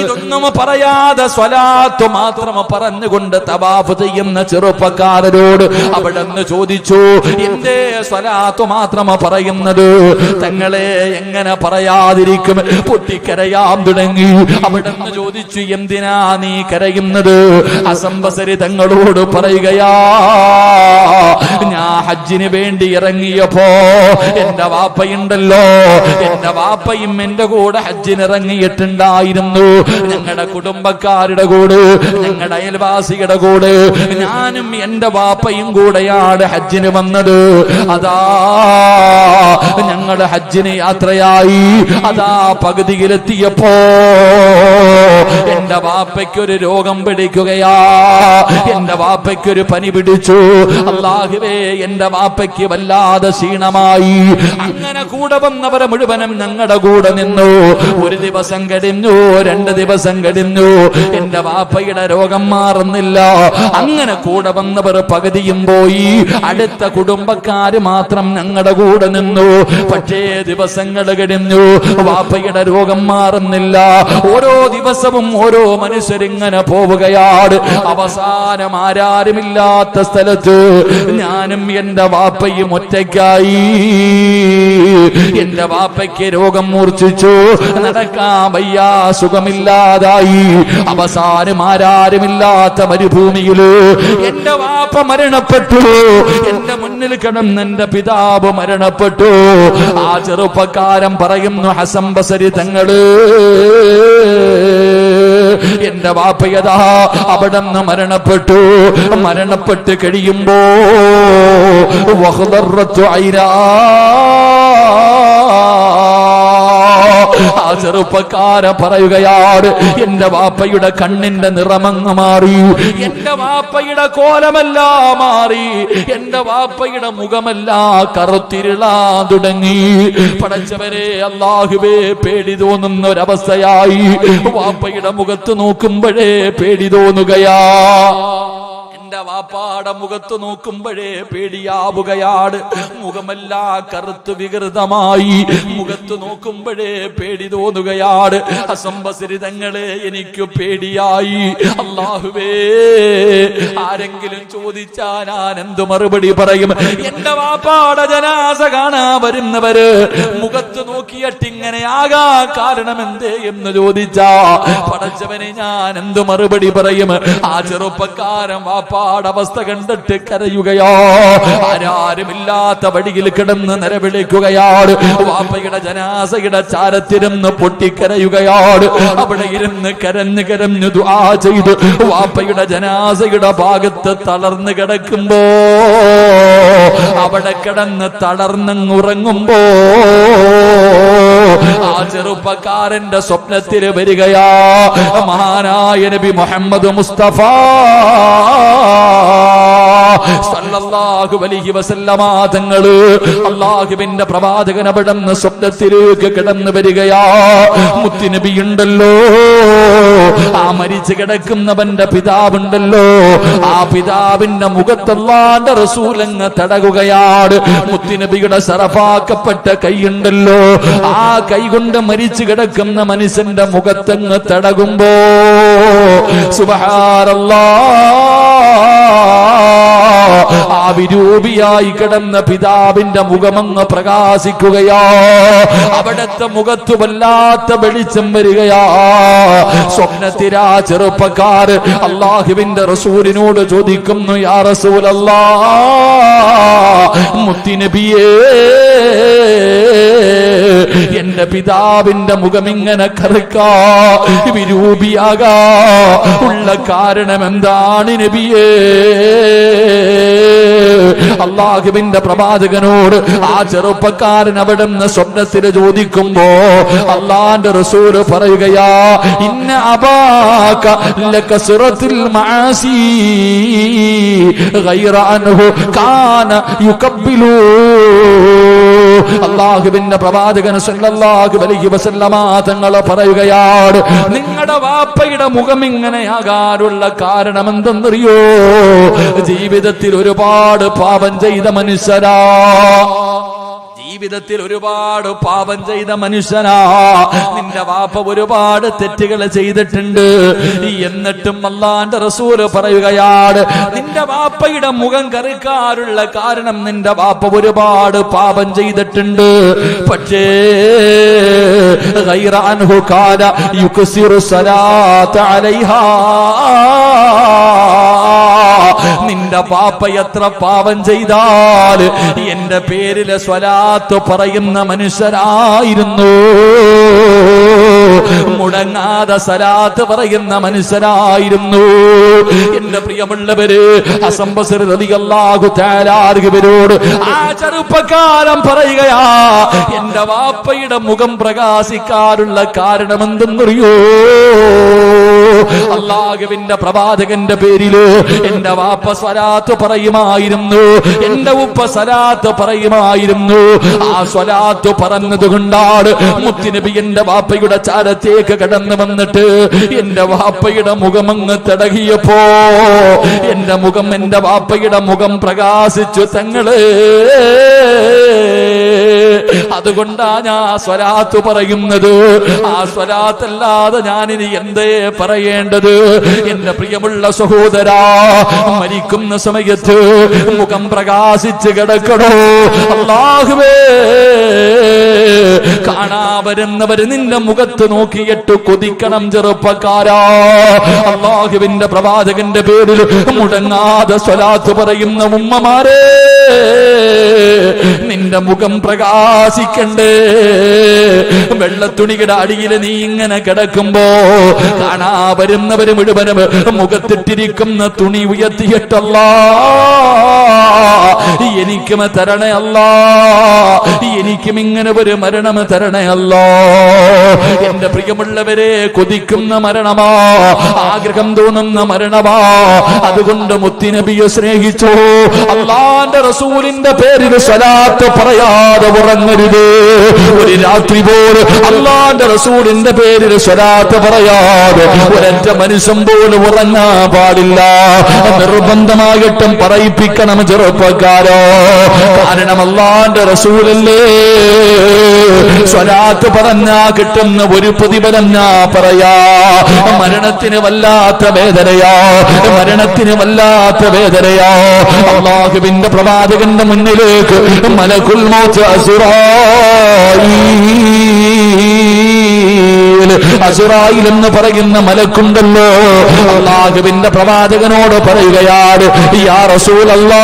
ഇതൊന്നും പറയാതെ സ്വലാത്ത് മാത്രം പറഞ്ഞുകൊണ്ട് തവാഫ് ചെയ്യുന്ന ചെറുപ്പക്കാരനോട് അവിടെന്ന് ചോദിച്ചു, എന്തേ സ്വലാത്ത് മാത്രം പറയുന്നത്? തങ്ങളെ എങ്ങനെ പറയാതിരിക്കും? പൊട്ടിക്കരയാൻ തുടങ്ങി. അവിടെ ചോദിച്ചു, എന്തിനാ നീ കരയുന്നത്? ഹസൻ ബസ്രി തങ്ങളോട് പറയുകയാ, ഞാൻ ഹജ്ജിന് വേണ്ടി ഇറങ്ങിയപ്പോ എന്റെ വാപ്പയുണ്ടല്ലോ, എന്റെ വാപ്പയും എന്റെ കൂടെ ഹജ്ജിന് ഇറങ്ങിയിട്ടുണ്ടായിരുന്നു. ഞങ്ങളുടെ കുടുംബക്കാരുടെ കൂടെ, ഞങ്ങളുടെ അയൽവാസികളുടെ കൂടെ ഞാനും എന്റെ വാപ്പയും കൂടെയാണ് ഹജ്ജിന് വന്നത്. അതാ ഞങ്ങളുടെ ഹജ്ജിന് യാത്രയായി. അതാ പകുതിയിലെത്തിയപ്പോ എന്റെ വാപ്പയ്ക്കൊരു രോഗം പിടിക്കുകയാ, എന്റെ വാപ്പയ്ക്കൊരു പനി പിടിച്ചു. അല്ലാഹുവേ, എന്റെ വാപ്പയ്ക്ക് വല്ലാതെ ക്ഷീണമായി. അങ്ങനെ കൂടെ വന്നവരെ മുഴുവനും ഞങ്ങളുടെ കൂടെ നിന്നു. ഒരു ദിവസം കഴിഞ്ഞു, 2 ദിവസം കഴിഞ്ഞു, എന്റെ വാപ്പയുടെ രോഗം മാറുന്നില്ല. അങ്ങനെ കൂടെ വന്നവർ പകുതിയും പോയി. അടുത്ത കുടുംബക്കാര് മാത്രം ഞങ്ങളുടെ കൂടെ നിന്നു. പക്ഷേ ദിവസങ്ങൾ കഴിഞ്ഞു, വാപ്പയുടെ രോഗം മാറുന്നില്ല. ഓരോ ദിവസവും ഓരോ മനുഷ്യരിങ്ങനെ പോവുകയാണ്. അവസാനം ആരാരുമില്ലാത്ത സ്ഥലത്ത് ഞാനും എന്റെ വാപ്പയും ഒറ്റയ്ക്കായി. എന്റെ വാപ്പയ്ക്ക് രോഗം മൂർച്ഛിച്ചു, നടക്കാൻ വയ്യാ, സുഖമില്ലാതായി. അവസാനം ആരാരുമില്ലാത്ത മരുഭൂമിയില് എന്റെ വാപ്പ മരണപ്പെട്ടു. എന്റെ മുന്നിൽ കിടന്ന് എന്റെ പിതാവ് മരണപ്പെട്ടു. ആ ചെറുപ്പക്കാരൻ പറയുന്നു, ഹസൻ ബസരി തങ്ങള്, എന്റെ വാപ്പയതാ അവിടെ നിന്ന് മരണപ്പെട്ട് കഴിയുമ്പോ ആ ചെറുപ്പക്കാര പറയുകയാണ്, എന്റെ വാപ്പയുടെ കണ്ണിന്റെ നിറമങ്ങ് മാറി, എന്റെ വാപ്പയുടെ കോലമെല്ലാം മാറി, എന്റെ വാപ്പയുടെ മുഖമെല്ലാം കറുത്തിരുളാ തുടങ്ങി. പടച്ചവരെ, അല്ലാഹുവേ, പേടി തോന്നുന്ന ഒരവസ്ഥയായി. വാപ്പയുടെ മുഖത്ത് നോക്കുമ്പോഴേ പേടി തോന്നുകയാ. എന്റെ വാപ്പാടെ മുഖത്ത് നോക്കുമ്പോഴേ പേടിയാവുകയാണ്. മുഖമെല്ലാം കറുത്ത് വികൃതമായി, മുഖത്ത് നോക്കുമ്പോഴേ പേടി തോന്നുകയാണ്. ഹസൻ ബസരി തങ്ങളെ, എനിക്ക് പേടിയായി. അല്ലാഹുവേ, ആരെങ്കിലും ചോദിച്ചാ ഞാൻ എന്തു മറുപടി പറയും? എന്റെ വാപ്പാടെ ജനാസ കാണാൻ വരുന്നവര് മുഖത്ത് നോക്കിയിട്ട് ഇങ്ങനെ ആകാ കാരണം എന്തേ എന്ന് ചോദിച്ചാ പടച്ചവനെ ഞാൻ എന്തു മറുപടി പറയും? ആ ചെറുപ്പക്കാരൻ അവസ്ഥ കണ്ടിട്ട് കരയുകയോ, ആരാരുമില്ലാത്ത വഴിയിൽ കിടന്ന് നിലവിളിക്കുകയാണ്. വാപ്പയുടെ ജനാസയുടെ ചാരത്തിരുന്ന് പൊട്ടിക്കരയുകയാണ്. അവിടെ ഇരുന്ന് കരഞ്ഞു ദുആ ചെയ്ത് വാപ്പയുടെ ജനാസയുടെ ഭാഗത്ത് തളർന്ന് കിടക്കുമ്പോ, അവിടെ കിടന്ന് തളർന്നുറങ്ങുമ്പോ ആ ചെറുപ്പക്കാരന്റെ സ്വപ്നത്തിൽ വരികയാ മഹാനായ നബി മുഹമ്മദ് മുസ്തഫ സല്ലല്ലാഹു അലൈഹി വസല്ലമ തങ്ങള്. അല്ലാഹുവിന്റെ പ്രവാചകൻ അവിടുന്ന് സ്വപ്നത്തിലേക്ക് കിടന്നു വരികയാ. മുത്തുനബി ഉണ്ടല്ലോ, ആ മരിച്ചു കിടക്കുന്നവന്റെ പിതാവുണ്ടല്ലോ, ആ പിതാവിന്റെ മുഖത്ത് അല്ലാഹുവിന്റെ റസൂലങ്ങ് തടകുകയാണ്. മുത്തുനബിയുടെ ശറഫാക്കപ്പെട്ട കൈയുണ്ടല്ലോ, ആ കൈ കൊണ്ട് മരിച്ചു കിടക്കുന്ന മനുഷ്യന്റെ മുഖത്തങ്ങ് തടകുമ്പോ ആ വിരൂപിയായി കിടന്ന പിതാവിന്റെ മുഖമങ്ങ് പ്രകാശിക്കുകയാ. അവിടത്തെ മുഖത്ത് വല്ലാത്ത വെളിച്ചം വരികയാ. സ്വപ്നത്തിലാ ചെറുപ്പക്കാര് അല്ലാഹുവിന്റെ റസൂലിനോട് ചോദിക്കുന്നു, യാ റസൂലല്ലാഹ്, മുത്തുനബിയേ, എന്റെ പിതാവിന്റെ മുഖം ഇങ്ങനെ കറുക്കാ, വിരൂപിയാകാ ഉള്ള കാരണം എന്താണ് നബിയേ? അല്ലാഹുവിന്റെ പ്രവാചകനോട് ആ ചെറുപ്പക്കാരൻ അവിടെ നിന്ന് സ്വപ്നത്തിൽ ചോദിക്കുമ്പോ അല്ലാഹുവിന്റെ റസൂൽ പറയുകയാ, ഇന്ന അബാക ലകസ്റത്തുൽ മആസി ഗൈറ അൻഹു കാന യുകബ്ബിലു. അല്ലാഹുവിന്റെ പ്രവാചകൻ സല്ലല്ലാഹു അലൈഹി വസല്ലമ തങ്ങൾ പറയുകയാണ്, നിങ്ങളുടെ വാപ്പയുടെ മുഖം ഇങ്ങനെയാകാനുള്ള കാരണം എന്തെന്നറിയോ? ജീവിതത്തിൽ ഒരുപാട് പാപം ചെയ്ത മനുഷ്യരാ, ജീവിതത്തിൽ ഒരുപാട് പാപം ചെയ്ത മനുഷ്യനാ. നിന്റെ വാപ്പ ഒരുപാട് തെറ്റുകൾ ചെയ്തിട്ടുണ്ട്. എന്നിട്ടും അല്ലാഹുവിന്റെ റസൂല് പറയുകയാണ്, നിന്റെ വാപ്പയുടെ മുഖം കറുക്കാനുള്ള കാരണം നിന്റെ വാപ്പ ഒരുപാട് പാപം ചെയ്തിട്ടുണ്ട്. പക്ഷേ ഗൈറ അൻഹു കാന യുക്സിറു സ്വലാത്ത അലൈഹാ. നിന്റെ പാപ്പ എത്ര പാപം ചെയ്താൽ എന്റെ പേരിലെ സ്വലാത്ത് പറയുന്ന മനുഷ്യരായിരുന്നു, മുടങ്ങാതെ സലാത്ത് പറയുന്ന മനുഷ്യരായിരുന്നു. എന്റെ പ്രിയമുള്ളവര്, ഹസൻ ബസരി റളിയല്ലാഹു തആല അൻഹുവിനോട് ആ ചെറുപ്പക്കാരൻ പറയുകയാ, എന്റെ വാപ്പയുടെ മുഖം പ്രകാശിക്കാനുള്ള കാരണം എന്തെന്നറിയോ? അല്ലാഹുവിന്റെ പ്രവാചകന്റെ പേരില് എന്റെ വാപ്പ സ്വലാത്ത് പറയുമായിരുന്നു, എന്റെ ഉപ്പ സ്വലാത്ത് പറയുമായിരുന്നു. ആ സ്വലാത്ത് പറഞ്ഞത് കൊണ്ടാണ് മുത്തുനബി എന്റെ വാപ്പയുടെ ചാരത്തേക്ക് കടന്നു വന്നിട്ട് എന്റെ വാപ്പയുടെ മുഖമങ്ങ് തടകിയപ്പോ എന്റെ വാപ്പയുടെ മുഖം പ്രകാശിച്ചു. തങ്ങളെ അതുകൊണ്ടാ ഞാൻ സ്വലാത്ത് പറയുന്നത്. ആ സ്വലാത്തല്ലാതെ ഞാനിനി എന്തേ പറയേണ്ടത്? എന്റെ പ്രിയമുള്ള സഹോദരാ, മരിക്കുന്ന സമയത്ത് മുഖം പ്രകാശിച്ച് കിടക്കണോ? അല്ലാഹുവേ, കാണാ വരുന്നവര് നിന്റെ മുഖത്ത് നോക്കിയിട്ട് കൊതിക്കണം ചെറുപ്പക്കാരാ. അല്ലാഹുവിന്റെ പ്രവാചകന്റെ പേരിൽ മുടങ്ങാതെ സ്വലാത്ത് പറയുന്ന ഉമ്മമാരെ, നിന്റെ മുഖം പ്രകാശിക്കണ്ടേ? വെള്ളത്തുണിയുടെ അടിയിൽ നീ ഇങ്ങനെ കിടക്കുമ്പോ കാണാ വരുന്നവര് മുഴുവനും മുഖത്തിട്ടിരിക്കുന്ന തുണി ഉയർത്തിയിട്ടല്ല, എനിക്കും തരണേ അല്ലാ, എനിക്കും ഇങ്ങനെ ഒരു മരണം തരണേ അല്ലാ. എന്റെ പ്രിയമുള്ളവരെ, കൊതിക്കുന്ന മരണമാ, ആഗ്രഹം തോന്നുന്ന മരണമാ. അതുകൊണ്ട് മുത്തുനബിയെ സ്നേഹിച്ചോ. അല്ലാഹുവിന്റെ റസൂലിന്റെ പേരിൽ സ്വലാത്ത് പറയാതെ ഉറങ്ങരുത്. ഒരു രാത്രി പോലും അല്ലാഹുവിന്റെ റസൂലിന്റെ പേരിൽ സ്വലാത്ത് പറയാതെ ഒരൊറ്റ മനുഷ്യൻ പോലും ഉറങ്ങാൻ പാടില്ല. നിർബന്ധമായിട്ടും പറയിപ്പിക്കണം ചെറുപ്പക്കാരോ. കാരണം അല്ലാഹുവിന്റെ റസൂലല്ലേ സ്വലാത്ത് പറഞ്ഞാ കിട്ടുന്ന ഒരു പ്രതിഫലം ഞാൻ പറയാ. മരണത്തിന് വല്ലാത്ത വേദനയാ, മരണത്തിന് വല്ലാത്ത വേദനയാ. അല്ലാഹുവിന്റെ പ്രവാചകന്റെ മുന്നിലേക്ക് മലക്കുൽ മൗത്ത് അസ്റായീൽ എന്ന് പറയുന്ന മലക്കുണ്ടല്ലോ, അല്ലാഹുവിന്റെ പ്രവാചകനോട് പറയുകയാണ്, യാ റസൂലല്ലാഹ്,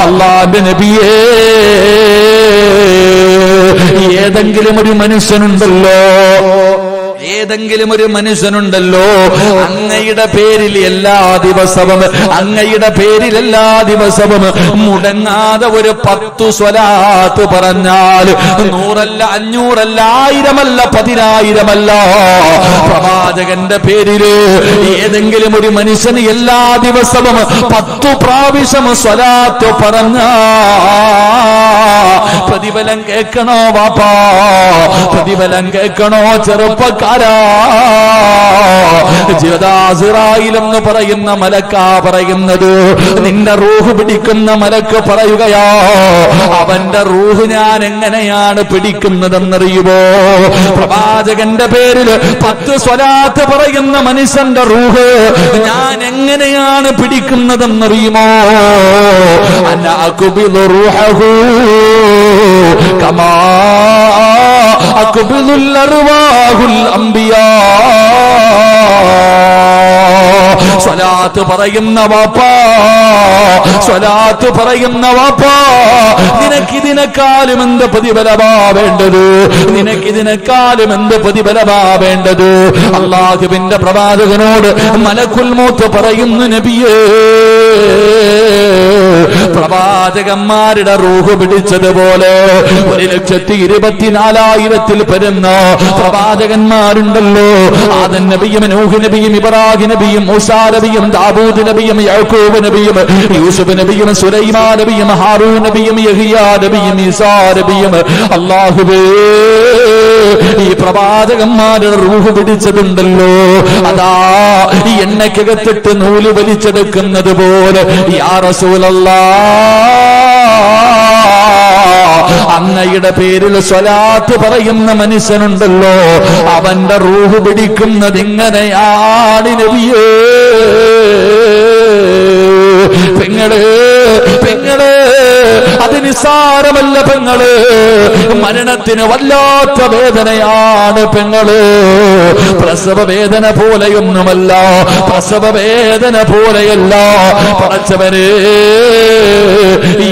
അല്ലാഹുവിന്റെ നബിയേ, ഏതെങ്കിലും ഒരു മനുഷ്യനുണ്ടല്ലോ, ഏതെങ്കിലും ഒരു മനുഷ്യനുണ്ടല്ലോ അങ്ങയുടെ പേരിൽ എല്ലാ ദിവസവും, അങ്ങയുടെ പേരിൽ എല്ലാ ദിവസവും മുടങ്ങാതെ ഒരു 10 സ്വലാത്ത് പറഞ്ഞാൽ 100 അല്ല, 500 അല്ല, 1000 അല്ല, 10000 അല്ല, പ്രവാചകന്റെ പേരില് ഏതെങ്കിലും ഒരു മനുഷ്യന് എല്ലാ ദിവസവും 10 പ്രാവശ്യം സ്വലാത്ത് പറഞ്ഞ പ്രതിഫലം കേൾക്കണോ വാപ്പാ? പ്രതിഫലം കേൾക്കണോ ചെറുപ്പക്കാരാ? അസ്റായീൽ എന്ന് പറയുന്ന മലക്കാ പറയുന്നത്. നിന്റെ റൂഹ് പിടിക്കുന്ന മലക്ക് പറയുകയാ, അവന്റെ റൂഹ് ഞാൻ എങ്ങനെയാണ് പിടിക്കുന്നതെന്നറിയുമോ? പ്രവാചകന്റെ പേരിൽ 10 സ്വലാത്ത് പറയുന്ന മനുഷ്യന്റെ റൂഹ് ഞാൻ എങ്ങനെയാണ് പിടിക്കുന്നതെന്നറിയുമോ? അനഅഖ്ബിദു റൂഹഹു കമാ അഖ്ബിദുൽ അർവാഹുൽ അംബിയാ. സ്വലാത്ത് പറയുന്ന വാപ്പാ, സ്വലാത്ത് പറയുന്ന വാപ്പാ, നിനക്കിതിനെക്കാളും എന്ത് പ്രതിഫലമാ വേണ്ടത്? നിനക്കിതിനെക്കാളും എന്ത് പ്രതിഫലമാ വേണ്ടത്? അല്ലാഹുവിന്റെ പ്രവാചകനോട് മലക്കുൽ മൗത്ത് പറയുന്നു, നബിയേ, പ്രവാചകന്മാരുടെ റൂഹ് പിടിച്ചതുപോലെ 1,24,000 വരുന്ന പ്രവാചകന്മാരുണ്ടല്ലോ. ആദം നബിയും, നൂഹ് നബിയും, ഇബ്രാഹിം നബിയും, മൂസാ നബിയും, ദാവൂദ് നബിയും, യാക്കൂബ് നബിയും, യൂസുഫ് നബിയും, സുലൈമാൻ നബിയും, ഹാറൂൻ നബിയും, യഹ്യാ നബിയും, ഈസാ നബിയും. അല്ലാഹുവേ, ഈ പ്രവാചകന്മാരുടെ റൂഹ് പിടിച്ചതുണ്ടല്ലോ, അതാ ഈ എണ്ണയ്ക്കകത്തിട്ട് നൂല് വലിച്ചെടുക്കുന്നത് പോലെ. യാ റസൂലല്ലാഹ്, അങ്ങയുടെ പേരിൽ സ്വലാത്ത് പറയുന്ന മനുഷ്യനുണ്ടല്ലോ, അവന്റെ റൂഹ് പിടിക്കുന്നത് ഇങ്ങനെയാണ് നബിയേ. പെങ്ങള്, പെങ്ങള്, അത് നിസ്സാരമല്ല പെങ്ങള്. മരണത്തിന് വല്ലാത്ത വേദനയാണ് പെങ്ങള്. പ്രസവ വേദന പോലെയൊന്നുമല്ല, പ്രസവ വേദന പോലെയല്ല. പടച്ചവരെ,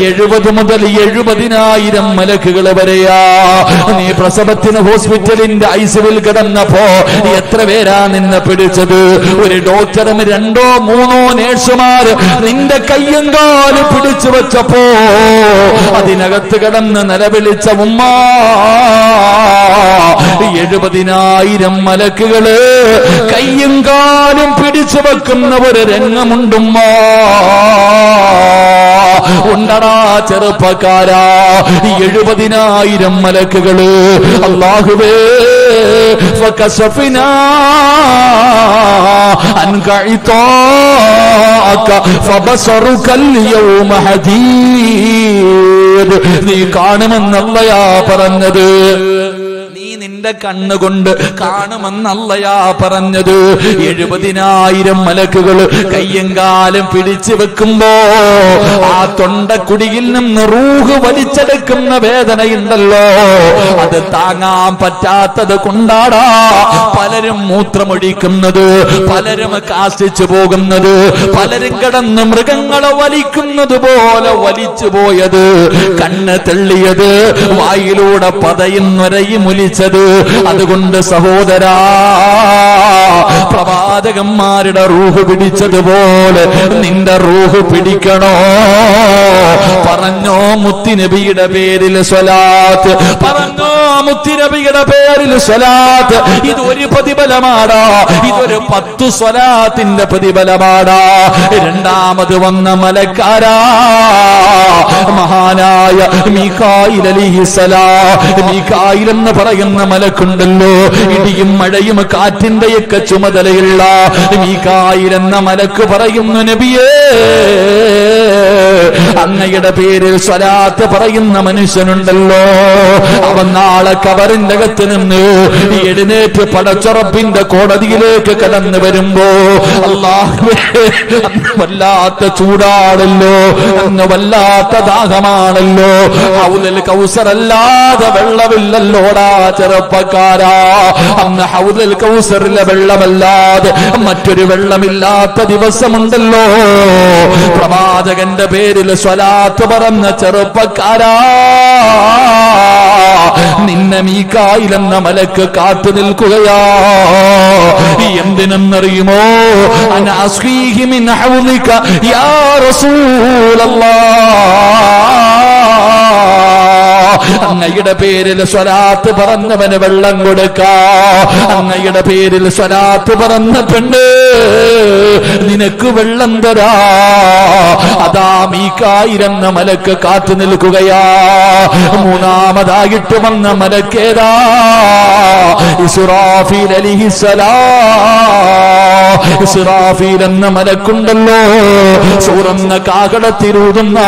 70 മുതൽ 70,000 മലക്കുകൾ വരെയാ. നീ പ്രസവത്തിന് ഹോസ്പിറ്റലിന്റെ ഐസിയുവിൽ കിടന്നപ്പോ എത്ര പേരാ നിന്നെ പിടിച്ചത്? ഒരു ഡോക്ടറും 2 3 നേഴ്സുമാർ നിന്റെ കയ്യും കാലും പിടിച്ചു വെച്ചപ്പോ അതിനകത്ത് കിടന്ന് നിലവിളിച്ച ഉമ്മ, 70,000 മലക്കുകള് കയ്യും കാലും പിടിച്ചു വെക്കുന്ന ഒരു രംഗമുണ്ടുമ്മ. ഉണ്ടടാ ചെറുപ്പക്കാരാ, 70,000 മലക്കുകള്. അല്ലാഹുവേ, ഫകശഫിനാ അൻക ഇതാഅക. فبصرك اليوم حديد. ഏത് നീ കാണുമെന്നല്ലയാ പറഞ്ഞത്. നീ നിന്റെ കണ്ണുകൊണ്ട് കാണുമെന്നല്ലയാ പറഞ്ഞത്. 70,000 മലക്കുകൾ കയ്യും കാലും പിടിച്ചു വെക്കുമ്പോ ആ തൊണ്ടക്കുടിയിൽ നിന്ന് റൂഹ് വലിച്ചെടുക്കുന്ന വേദനയുണ്ടല്ലോ, അത് താങ്ങാൻ പറ്റാത്തത് കൊണ്ടാടാ പലരും മൂത്രമൊഴിക്കുന്നത്, പലരും കാശിച്ചു പോകുന്നത്, പലരും കിടന്ന് മൃഗങ്ങളെ വലിക്കുന്നത് പോലെ വലിച്ചു പോയത്, കണ്ണ് തെള്ളിയത്, വായിലൂടെ പതയും നൊരയും ഒലിച്ചത്. അതുകൊണ്ട് സഹോദരാ, പ്രവാചകന്മാരുടെ റൂഹ് പിടിച്ചതുപോലെ നിന്റെ റൂഹ് പിടിക്കണോ? പറഞ്ഞോ മുത്തുനബിയുടെ പേരിൽ സ്വലാത്ത്, പറഞ്ഞോ മുത്തുനബിയുടെ പേരിൽ സ്വലാത്ത്. ഇതൊരു പ്രതിഫലമാടാ, ഇതൊരു 10 സ്വലാത്തിന്റെ പ്രതിഫലമാടാ. രണ്ടാമത് വന്ന മലക്കാരാ മഹാനായ മീകായിൽ അലൈഹിസ്സലാം. മീകായിൽ എന്ന് പറയുന്ന മലക്കുണ്ടല്ലോ, ഇടിയും മഴയും കാറ്റിന്റെയൊക്കെ ചുമതലയുള്ള മീകായിൽ എന്ന മലക്ക് പറയുന്നു, നബിയേ അങ്ങയുടെ പേരിൽ സ്വലാത്ത് പറയുന്ന മനുഷ്യനുണ്ടല്ലോ, അവൻ നാളെ കബറിന്റെ അകത്ത് നിന്ന് എഴുന്നേറ്റ് പടച്ചുറപ്പിന്റെ കോടതിയിലേക്ക് കടന്നു വരുമ്പോ അല്ലാഹുവേ അന്ന് വല്ലാത്ത ചൂടാണല്ലോ, അന്ന് വല്ലാത്ത ദാഹമാണല്ലോ, ഹൗദുൽ കൗസർ അല്ലാതെ വെള്ളമില്ലല്ലോടാ ചെറുപ്പക്കാരാ. അന്ന് ഹൗദുൽ കൗസറിലെ വെള്ളമല്ലാതെ മറ്റൊരു വെള്ളമില്ലാത്ത ദിവസമുണ്ടല്ലോ. പ്രവാചകന്റെ പേരിൽ സ്വലാത്ത് പറഞ്ഞ ചെറുപ്പക്കാരാ, നിന്നെ മീകായിൽ എന്ന മലക്ക് കാത്തു നിൽക്കുകയാ. എന്തിനെന്നറിയുമോ? അനാസ്ഖീഹി മിൻ ഹൗദിക യാ റസൂലല്ലാഹ്. അങ്ങയുടെ പേരിൽ സ്വലാത്ത് പറഞ്ഞവന് വെള്ളം കൊടുക്കാ. അങ്ങയുടെ പേരിൽ സ്വലാത്ത് പറഞ്ഞ പെണ്ണ് നിനക്ക് വെള്ളം തരാ. അതാ മീകായിൽ എന്ന മലക്ക് കാത്തു നിൽക്കുകയാ. മൂന്നാമതായിട്ട് വന്ന മലക്കേതാ? ഇസ്റാഫീൽ അലൈഹിസ്സലാം. ഇസ്റാഫീൽ എന്ന മലക്കുണ്ടല്ലോ, സൂറന്ന കാഹളത്തിലൂതുന്ന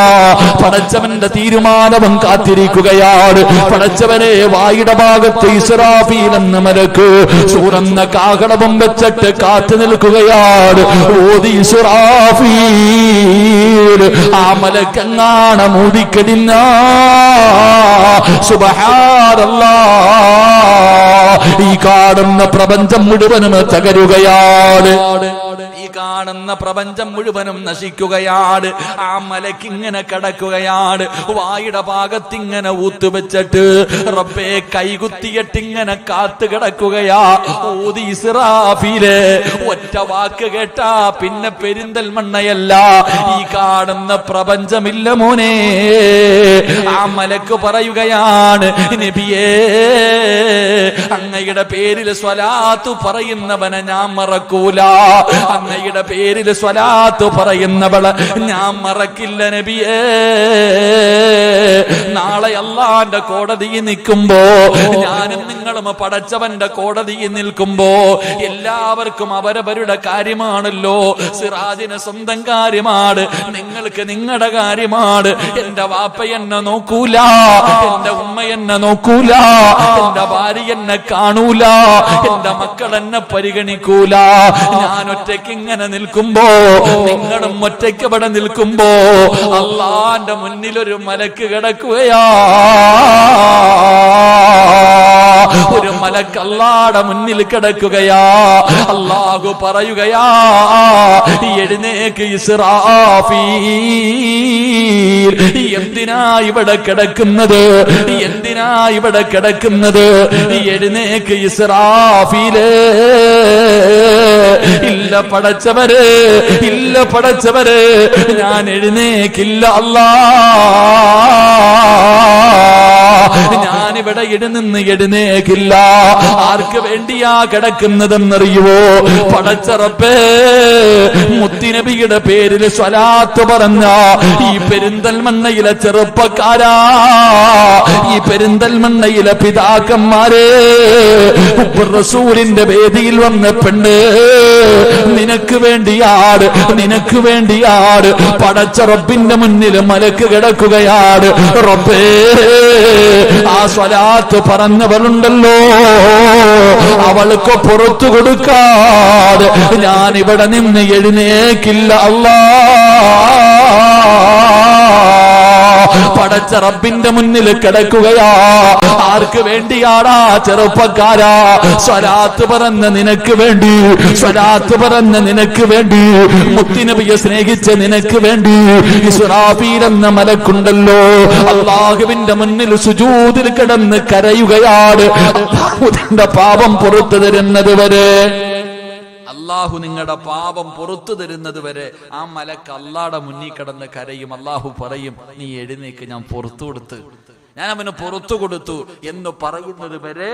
പടച്ചവന്റെ തീരുമാനവും കാത്തിരിക്കുകയാണ്. പടച്ചവനെ വായുടെ ഭാഗത്ത് ഇസ്റാഫീൽ എന്ന മലക്ക് സൂറന്ന കാഹളവും വെച്ചിട്ട് കാത്തു നിൽക്കുകയാണ്. ഓതി ഇസ്റാഫീൽ ആ മലക്കെങ്ങാണ് മൂടിക്കടിഞ്ഞ സുബ്ഹാനല്ലാഹ്, ഈ കാണുന്ന പ്രപഞ്ചം മുഴുവനും തകരുകയാണ്. ഈ കാണുന്ന പ്രപഞ്ചം മുഴുവനും നശിക്കുകയാണ്. ആ മലക്കിങ്ങനെ കിടക്കുകയാണ്. വായുടെ ഭാഗത്തിങ്ങനെ ഊത്തുവെച്ചിട്ട് റബ്ബേ കൈകുത്തിയിട്ടിങ്ങനെ കാത്തു കിടക്കുകയാ. ഓതി ഇസ്റാഫീല് ഒറ്റ വാക്ക് കേട്ടാ പിന്നെ പെരിന്തൽമണ്ണയല്ല, ഈ കാണുന്ന പ്രപഞ്ചമില്ല മോനെ. ആ മലക്ക് പറയുകയാണ്, നബിയേ അങ്ങയുടെ പേരിൽ സ്വലാത്ത് പറയുന്നവനെ ഞാൻ മറക്കൂല, അങ്ങയുടെ പേരിൽ സ്വലാത്ത് പറയുന്നവളെ ഞാൻ മറക്കില്ല നബിയേ. നാളെ അല്ലാഹുവിന്റെ കോടതിയിൽ നിൽക്കുമ്പോ, ഞാനും നിങ്ങളും പടച്ചവന്റെ കോടതിയിൽ നിൽക്കുമ്പോ എല്ലാവർക്കും അവരവരുടെ കാര്യമാണല്ലോ. സിറാജിന് സ്വന്തം കാര്യമാണ്, നിങ്ങൾക്ക് നിങ്ങളുടെ കാര്യമാണ്. എന്റെ വാപ്പ എന്നെ നോക്കൂല, എന്റെ ഉമ്മ എന്നെ നോക്കൂല, എന്റെ ഭാര്യ എന്നെ കാണൂല, എന്റെ മക്കൾ എന്നെ പരിഗണിക്കൂല. ഞാൻ ഒറ്റയ്ക്ക് ഇങ്ങനെ നിൽക്കുമ്പോ, നിങ്ങളും ഒറ്റയ്ക്ക് ഇവിടെ നിൽക്കുമ്പോ അല്ലാഹുവിന്റെ മുന്നിൽ ഒരു മലക്ക് കിടക്കുകയാ. ഒരു മലക്ക് അല്ലാഹുവിന്റെ മുന്നിൽ കിടക്കുകയാ. അല്ലാഹു പറയുകയാ, എഴുന്നേക്ക് ഇസ്റാഫീൽ. എന്തിനാ ഇവിടെ കിടക്കുന്നത്? എന്തിനാ ഇവിടെ കിടക്കുന്നത്? എഴുന്നേക്ക് ഇസ്റാഫീലേ. ഇല്ല പടച്ചവര്, ഇല്ല പടച്ചവര്, ഞാൻ എഴുന്നേക്കില്ല അല്ലാഹ്, ഞാൻ ഞാനിവിടെ നിന്ന് എഴുന്നേക്കില്ല. ആർക്ക് വേണ്ടിയാ കിടക്കുന്നതെന്നറിയുവോ? പടച്ച റബ്ബേ, മുത്തുനബിയുടെ പേരിൽ സ്വലാത്ത് പറഞ്ഞ ഈ പെരിന്തൽമണ്ണയിലെ ചെറുപ്പക്കാരാ, ഈ പെരിന്തൽമണ്ണയിലെ പിതാക്കന്മാരെ, റസൂലിന്റെ വേദിയിൽ വന്ന പെണ്ണ്, നിനക്ക് വേണ്ടിയാണ്, നിനക്ക് വേണ്ടിയാണ് പടച്ച റബ്ബിന്റെ മുന്നിൽ മലക്ക് കിടക്കുകയാണ്. റബ്ബേ, ആ സ്വലാത്ത് പറഞ്ഞവളുണ്ടല്ലോ, അവൾക്ക് പുറത്തു കൊടുക്കാതെ ഞാൻ ഇവിടെ നിന്ന് എഴുന്നേക്കില്ല അല്ലാ. പടച്ച റബ്ബിന്റെ മുന്നിൽ കിടക്കുകയാ. ആർക്ക് വേണ്ടിയാടാ ചെറുപ്പക്കാരാ? സ്വലാത്ത് പറഞ്ഞ നിനക്ക് വേണ്ടി, സ്വലാത്ത് പറഞ്ഞ നിനക്ക് വേണ്ടി, മുത്തുനബിയെ സ്നേഹിച്ച നിനക്ക് വേണ്ടി. ഇസ്രാഫീൽ എന്ന മലക്കുണ്ടല്ലോ, അല്ലാഹുവിന്റെ മുന്നിൽ സുജൂദിൽ കിടന്ന് കരയുകയാണ്. അല്ലാഹുവിന്റെ പാപം പുറത്തു തരുന്നത് വരെ, അല്ലാഹു നിങ്ങളുടെ പാപം പുറത്തു തരുന്നത് വരെ ആ മലക്ക് അല്ലാഹുടെ മുന്നിൽ കിടന്ന് കരയും. അല്ലാഹു പറയും, നീ എഴുന്നേക്ക്, ഞാൻ പുറത്തു കൊടുത്ത്, ഞാൻ അവന് പുറത്തു കൊടുത്തു എന്ന് പറയുന്നത് വരെ